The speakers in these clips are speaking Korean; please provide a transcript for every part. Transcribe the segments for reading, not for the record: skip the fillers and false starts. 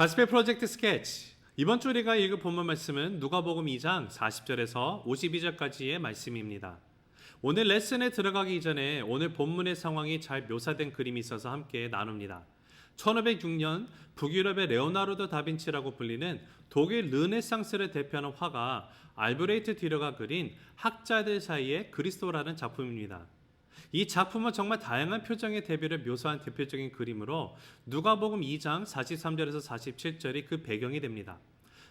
가스펠 프로젝트 스케치. 이번 주 우리가 읽을 본문 말씀은 누가복음 2장 40절에서 52절까지의 말씀입니다. 오늘 레슨에 들어가기 이전에 오늘 본문의 상황이 잘 묘사된 그림이 있어서 함께 나눕니다. 1506년 북유럽의 레오나르도 다빈치라고 불리는 독일 르네상스를 대표하는 화가 알브레이트 뒤러가 그린 학자들 사이의 그리스도라는 작품입니다. 이 작품은 정말 다양한 표정의 대비를 묘사한 대표적인 그림으로 누가복음 2장 43절에서 47절이 그 배경이 됩니다.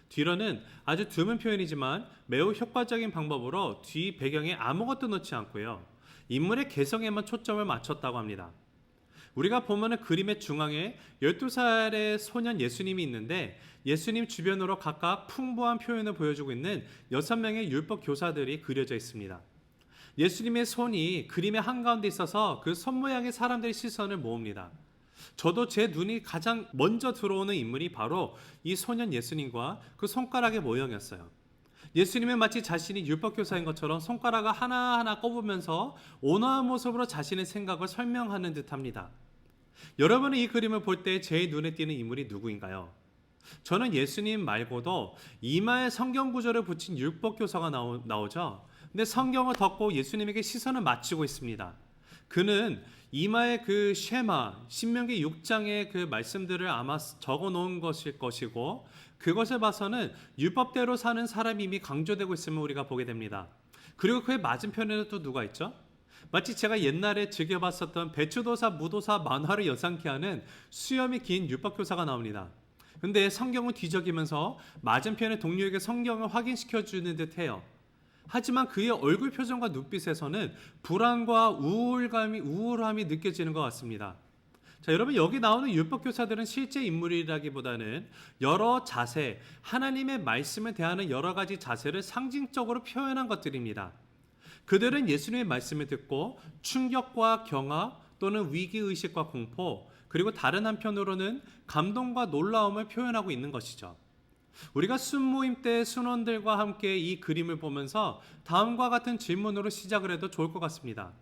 뒤로는 아주 드문 표현이지만 매우 효과적인 방법으로 뒤 배경에 아무것도 넣지 않고요, 인물의 개성에만 초점을 맞췄다고 합니다. 우리가 보면은 그림의 중앙에 12살의 소년 예수님이 있는데, 예수님 주변으로 각각 풍부한 표현을 보여주고 있는 6명의 율법 교사들이 그려져 있습니다. 예수님의 손이 그림의 한가운데 있어서 그 손 모양의 사람들의 시선을 모읍니다. 저도 제 눈이 가장 먼저 들어오는 인물이 바로 이 소년 예수님과 그 손가락의 모형이었어요. 예수님은 마치 자신이 율법교사인 것처럼 손가락을 하나하나 꼽으면서 온화한 모습으로 자신의 생각을 설명하는 듯합니다. 여러분은 이 그림을 볼 때 제 눈에 띄는 인물이 누구인가요? 저는 예수님 말고도 이마에 성경 구절을 붙인 율법교사가 나오죠. 근데 성경을 덮고 예수님에게 시선을 맞추고 있습니다. 그는 이마에 그 쉐마, 신명기 6장의 그 말씀들을 아마 적어 놓은 것일 것이고, 그것을 봐서는 율법대로 사는 사람이 이미 강조되고 있음을 우리가 보게 됩니다. 그리고 그의 맞은편에는 또 누가 있죠? 마치 제가 옛날에 즐겨봤었던 배추도사, 무도사 만화를 연상케 하는 수염이 긴 율법교사가 나옵니다. 근데 성경을 뒤적이면서 맞은편의 동료에게 성경을 확인시켜주는 듯해요. 하지만 그의 얼굴 표정과 눈빛에서는 불안과 우울함이 느껴지는 것 같습니다. 자, 여러분, 여기 나오는 율법교사들은 실제 인물이라기보다는 여러 자세, 하나님의 말씀을 대하는 여러 가지 자세를 상징적으로 표현한 것들입니다. 그들은 예수님의 말씀을 듣고 충격과 경악 또는 위기의식과 공포, 그리고 다른 한편으로는 감동과 놀라움을 표현하고 있는 것이죠. 우리가 순모임 때 순원들과 함께 이 그림을 보면서 다음과 같은 질문으로 시작을 해도 좋을 것 같습니다.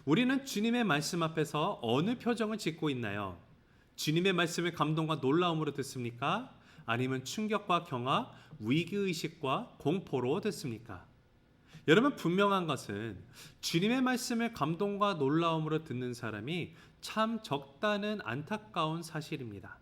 우리는 주님의 말씀 앞에서 어느 표정을 짓고 있나요? 주님의 말씀을 감동과 놀라움으로 듣습니까? 아니면 충격과 경악, 위기의식과 공포로 듣습니까? 여러분, 분명한 것은 주님의 말씀을 감동과 놀라움으로 듣는 사람이 참 적다는 안타까운 사실입니다.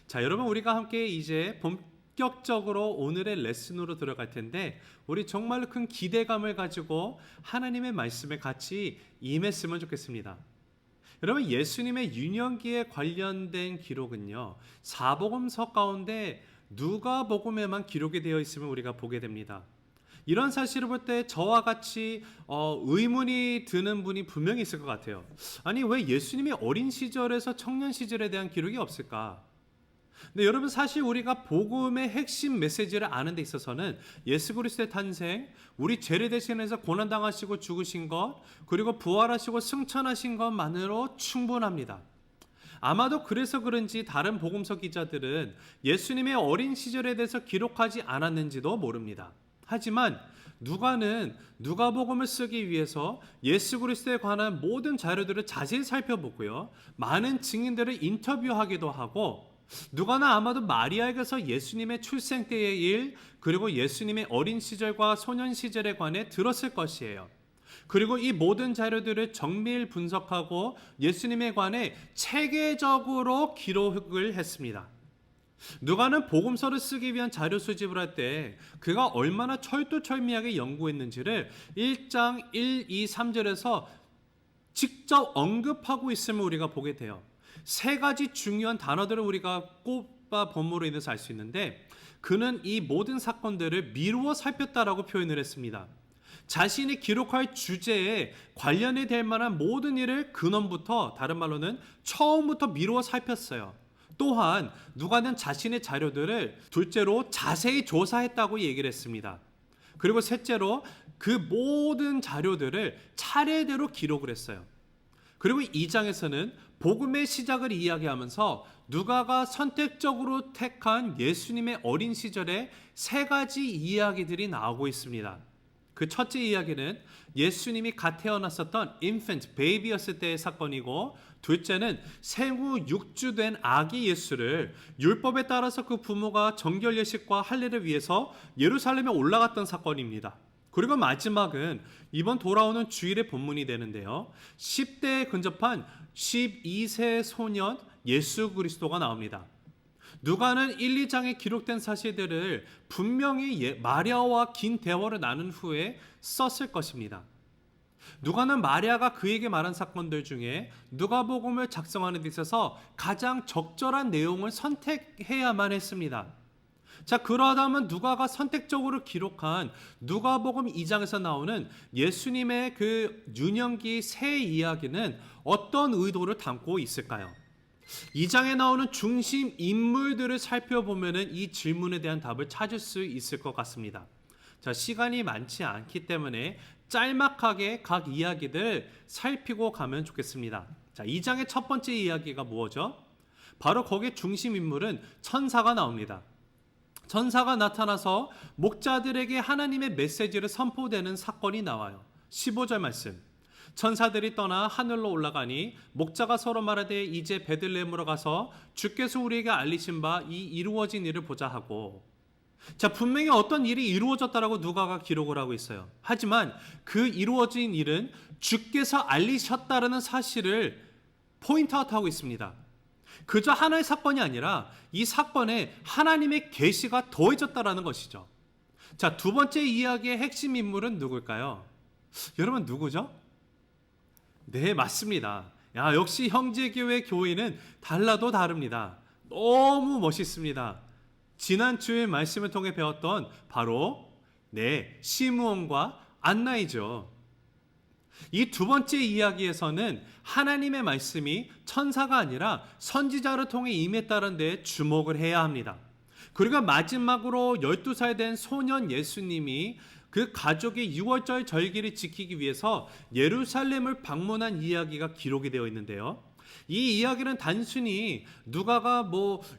자, 여러분, 우리가 함께 이제 본격적으로 오늘의 레슨으로 들어갈 텐데, 우리 정말로 큰 기대감을 가지고 하나님의 말씀에 같이 임했으면 좋겠습니다. 여러분, 예수님의 유년기에 관련된 기록은요, 사복음서 가운데 누가복음에만 기록이 되어 있음을 우리가 보게 됩니다. 이런 사실을 볼 때 저와 같이 의문이 드는 분이 분명히 있을 것 같아요. 아니, 왜 예수님이 어린 시절에서 청년 시절에 대한 기록이 없을까? 근데 여러분, 사실 우리가 복음의 핵심 메시지를 아는 데 있어서는 예수 그리스도의 탄생, 우리 죄를 대신해서 고난당하시고 죽으신 것, 그리고 부활하시고 승천하신 것만으로 충분합니다. 아마도 그래서 그런지 다른 복음서 기자들은 예수님의 어린 시절에 대해서 기록하지 않았는지도 모릅니다. 하지만 누가는 누가복음을 쓰기 위해서 예수 그리스도에 관한 모든 자료들을 자세히 살펴보고요, 많은 증인들을 인터뷰하기도 하고, 누가는 아마도 마리아에게서 예수님의 출생 때의 일, 그리고 예수님의 어린 시절과 소년 시절에 관해 들었을 것이에요. 그리고 이 모든 자료들을 정밀 분석하고 예수님에 관해 체계적으로 기록을 했습니다. 누가는 복음서를 쓰기 위한 자료 수집을 할 때 그가 얼마나 철두철미하게 연구했는지를 1장 1, 2, 3절에서 직접 언급하고 있음을 우리가 보게 돼요. 세 가지 중요한 단어들을 우리가 꼽아 본문으로 인해서 알 수 있는데, 그는 이 모든 사건들을 미루어 살폈다라고 표현을 했습니다. 자신이 기록할 주제에 관련이 될 만한 모든 일을 근원부터, 다른 말로는 처음부터 미루어 살폈어요. 또한 누가는 자신의 자료들을 둘째로 자세히 조사했다고 얘기를 했습니다. 그리고 셋째로 그 모든 자료들을 차례대로 기록을 했어요. 그리고 2장에서는 복음의 시작을 이야기하면서 누가가 선택적으로 택한 예수님의 어린 시절의 세 가지 이야기들이 나오고 있습니다. 그 첫째 이야기는 예수님이 갓 태어났었던 infant, baby였을 때의 사건이고, 둘째는 생후 6주 된 아기 예수를 율법에 따라서 그 부모가 정결 예식과 할례를 위해서 예루살렘에 올라갔던 사건입니다. 그리고 마지막은 이번 돌아오는 주일의 본문이 되는데요. 10대에 근접한 12세 소년 예수 그리스도가 나옵니다. 누가는 1, 2장에 기록된 사실들을 분명히 마리아와 긴 대화를 나눈 후에 썼을 것입니다. 누가는 마리아가 그에게 말한 사건들 중에 누가복음을 작성하는 데 있어서 가장 적절한 내용을 선택해야만 했습니다. 자, 그러다면 누가가 선택적으로 기록한 누가복음 2장에서 나오는 예수님의 그 유년기 새 이야기는 어떤 의도를 담고 있을까요? 2장에 나오는 중심 인물들을 살펴보면 이 질문에 대한 답을 찾을 수 있을 것 같습니다. 자, 시간이 많지 않기 때문에 짤막하게 각 이야기들 살피고 가면 좋겠습니다. 자, 2장의 첫 번째 이야기가 뭐죠? 바로 거기에 중심 인물은 천사가 나옵니다. 천사가 나타나서 목자들에게 하나님의 메시지를 선포되는 사건이 나와요. 15절 말씀. 천사들이 떠나 하늘로 올라가니 목자가 서로 말하되 이제 베들레헴으로 가서 주께서 우리에게 알리신 바 이 이루어진 일을 보자 하고. 자, 분명히 어떤 일이 이루어졌다라고 누가가 기록을 하고 있어요. 하지만 그 이루어진 일은 주께서 알리셨다라는 사실을 포인트아웃하고 있습니다. 그저 하나의 사건이 아니라 이 사건에 하나님의 계시가 더해졌다라는 것이죠. 자, 두 번째 이야기의 핵심 인물은 누굴까요? 여러분, 누구죠? 네, 맞습니다. 야, 역시 형제교회 교인은 달라도 다릅니다. 너무 멋있습니다. 지난 주일 말씀을 통해 배웠던 바로 시므온과 안나이죠. 이 두 번째 이야기에서는 하나님의 말씀이 천사가 아니라 선지자를 통해 임했다는 데 주목을 해야 합니다. 그리고 마지막으로 12살 된 소년 예수님이 그 가족의 6월절 절기를 지키기 위해서 예루살렘을 방문한 이야기가 기록이 되어 있는데요. 이 이야기는 단순히 누가가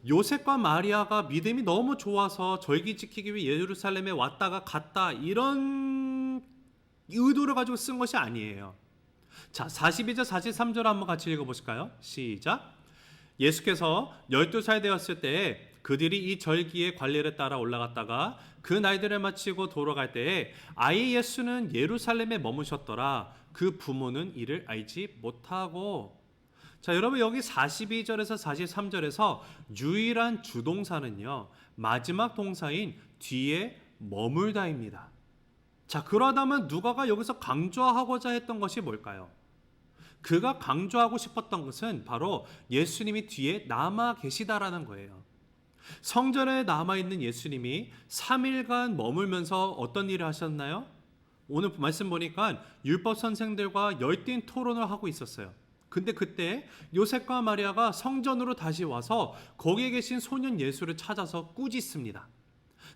요셉과 마리아가 믿음이 너무 좋아서 절기 지키기 위해 예루살렘에 왔다가 갔다 이런 의도를 가지고 쓴 것이 아니에요. 자, 42절 43절 한번 같이 읽어보실까요? 시작. 예수께서 12살 되었을 때에 그들이 이 절기의 관례를 따라 올라갔다가 그 날들을 마치고 돌아갈 때에 아이 예수는 예루살렘에 머무셨더라. 그 부모는 이를 알지 못하고. 자, 여러분, 여기 42절에서 43절에서 유일한 주동사는요, 마지막 동사인 뒤에 머물다입니다. 자, 그러다면 누가가 여기서 강조하고자 했던 것이 뭘까요? 그가 강조하고 싶었던 것은 바로 예수님이 뒤에 남아 계시다라는 거예요. 성전에 남아있는 예수님이 3일간 머물면서 어떤 일을 하셨나요? 오늘 말씀 보니까 율법 선생들과 열띤 토론을 하고 있었어요. 근데 그때 요셉과 마리아가 성전으로 다시 와서 거기에 계신 소년 예수를 찾아서 꾸짖습니다.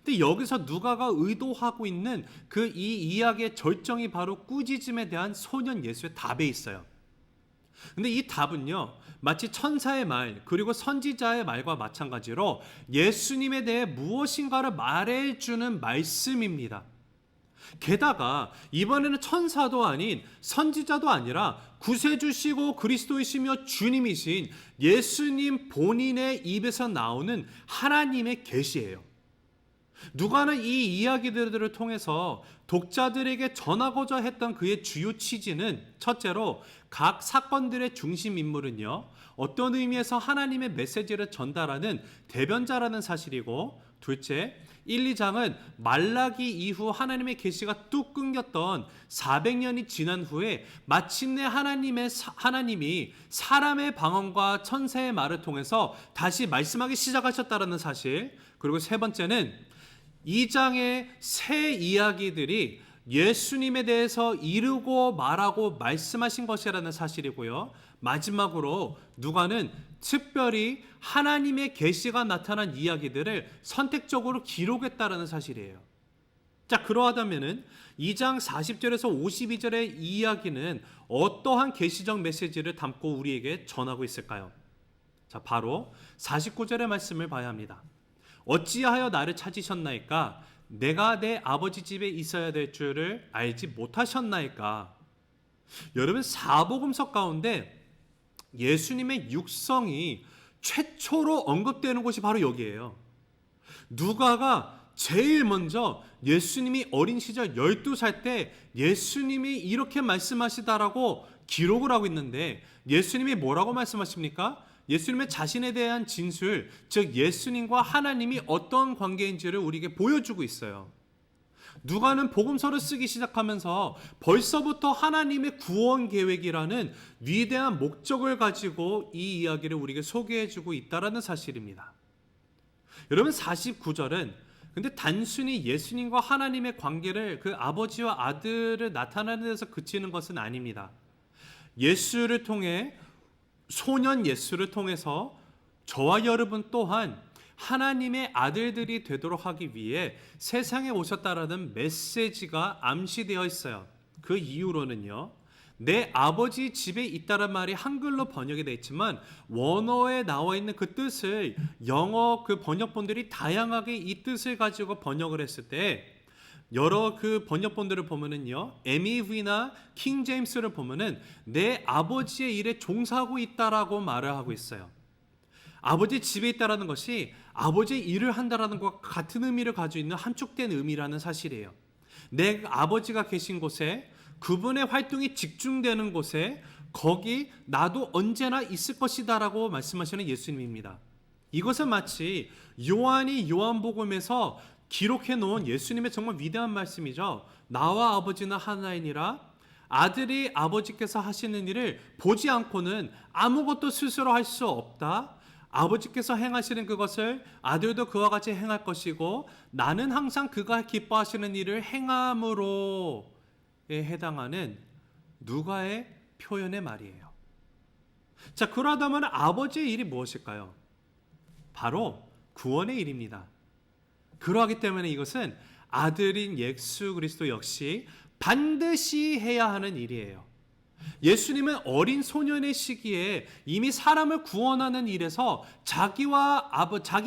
근데 여기서 누가가 의도하고 있는 그 이 이야기의 절정이 바로 꾸짖음에 대한 소년 예수의 답에 있어요. 근데 이 답은요, 마치 천사의 말 그리고 선지자의 말과 마찬가지로 예수님에 대해 무엇인가를 말해주는 말씀입니다. 게다가 이번에는 천사도 아닌 선지자도 아니라 구세주시고 그리스도이시며 주님이신 예수님 본인의 입에서 나오는 하나님의 계시예요. 누가는 이 이야기들을 통해서 독자들에게 전하고자 했던 그의 주요 취지는 첫째로 각 사건들의 중심 인물은요, 어떤 의미에서 하나님의 메시지를 전달하는 대변자라는 사실이고, 둘째, 1, 2장은 말라기 이후 하나님의 계시가 뚝 끊겼던 400년이 지난 후에 마침내 하나님이 사람의 방언과 천사의 말을 통해서 다시 말씀하기 시작하셨다는 사실, 그리고 세 번째는 2장의 새 이야기들이 예수님에 대해서 이루고 말하고 말씀하신 것이라는 사실이고요. 마지막으로 누가는 특별히 하나님의 계시가 나타난 이야기들을 선택적으로 기록했다는 사실이에요. 자, 그러하다면은 2장 40절에서 52절의 이야기는 어떠한 계시적 메시지를 담고 우리에게 전하고 있을까요? 자, 바로 49절의 말씀을 봐야 합니다. 어찌하여 나를 찾으셨나이까? 내가 내 아버지 집에 있어야 될 줄을 알지 못하셨나이까? 여러분, 사복음서 가운데 예수님의 육성이 최초로 언급되는 곳이 바로 여기예요. 누가가 제일 먼저 예수님이 어린 시절 12살 때 예수님이 이렇게 말씀하시다라고 기록을 하고 있는데, 예수님이 뭐라고 말씀하십니까? 예수님의 자신에 대한 진술, 즉 예수님과 하나님이 어떤 관계인지를 우리에게 보여주고 있어요. 누가는 복음서를 쓰기 시작하면서 벌써부터 하나님의 구원 계획이라는 위대한 목적을 가지고 이 이야기를 우리에게 소개해주고 있다는 사실입니다. 여러분, 49절은 근데 단순히 예수님과 하나님의 관계를, 그 아버지와 아들을 나타내는 데서 그치는 것은 아닙니다. 예수를 통해, 소년 예수를 통해서 저와 여러분 또한 하나님의 아들들이 되도록 하기 위해 세상에 오셨다라는 메시지가 암시되어 있어요. 그 이유로는요, 내 아버지 집에 있다란 말이 한글로 번역이 되어 있지만 원어에 나와 있는 그 뜻을 영어 그 번역본들이 다양하게 이 뜻을 가지고 번역을 했을 때, 여러 그 번역본들을 보면은요, MEV나 킹 제임스를 보면은 내 아버지의 일에 종사하고 있다라고 말을 하고 있어요. 아버지 집에 있다라는 것이 아버지의 일을 한다라는 것과 같은 의미를 가지고 있는 함축된 의미라는 사실이에요. 내 아버지가 계신 곳에, 그분의 활동이 집중되는 곳에, 거기 나도 언제나 있을 것이다라고 말씀하시는 예수님입니다. 이것은 마치 요한이 요한복음에서 기록해 놓은 예수님의 정말 위대한 말씀이죠. 나와 아버지는 하나이니라. 아들이 아버지께서 하시는 일을 보지 않고는 아무것도 스스로 할 수 없다. 아버지께서 행하시는 그것을 아들도 그와 같이 행할 것이고, 나는 항상 그가 기뻐하시는 일을 행함으로에 해당하는 누가의 표현의 말이에요. 자, 그러다면 아버지의 일이 무엇일까요? 바로 구원의 일입니다. 그러하기 때문에 이것은 아들인 예수 그리스도 역시 반드시 해야 하는 일이에요. 예수님은 어린 소년의 시기에 이미 사람을 구원하는 일에서 자기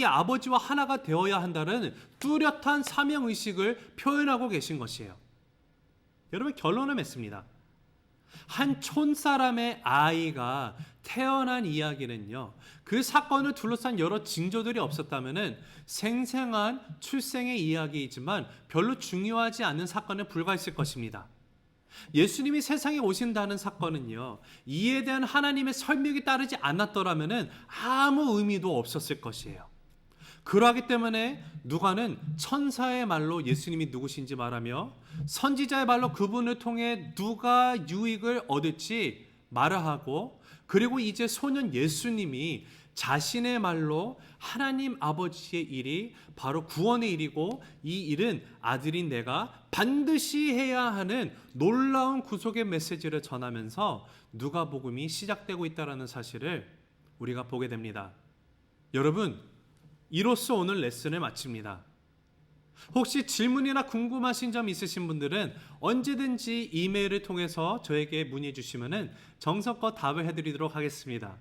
아버지와 하나가 되어야 한다는 뚜렷한 사명의식을 표현하고 계신 것이에요. 여러분, 결론을 맺습니다. 한 촌사람의 아이가 태어난 이야기는요, 그 사건을 둘러싼 여러 징조들이 없었다면 생생한 출생의 이야기이지만 별로 중요하지 않은 사건에 불과했을 것입니다. 예수님이 세상에 오신다는 사건은요, 이에 대한 하나님의 설명이 따르지 않았더라면 아무 의미도 없었을 것이에요. 그러하기 때문에 누가는 천사의 말로 예수님이 누구신지 말하며 선지자의 말로 그분을 통해 누가 유익을 얻을지 말을 하고, 그리고 이제 소년 예수님이 자신의 말로 하나님 아버지의 일이 바로 구원의 일이고, 이 일은 아들인 내가 반드시 해야 하는 놀라운 구속의 메시지를 전하면서 누가복음이 시작되고 있다는 사실을 우리가 보게 됩니다. 여러분, 이로써 오늘 레슨을 마칩니다. 혹시 질문이나 궁금하신 점 있으신 분들은 언제든지 이메일을 통해서 저에게 문의해 주시면 정성껏 답을 해드리도록 하겠습니다.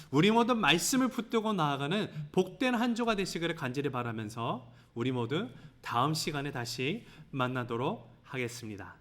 우리 모두 말씀을 붙들고 나아가는 복된 한 주가 되시기를 간절히 바라면서 우리 모두 다음 시간에 다시 만나도록 하겠습니다.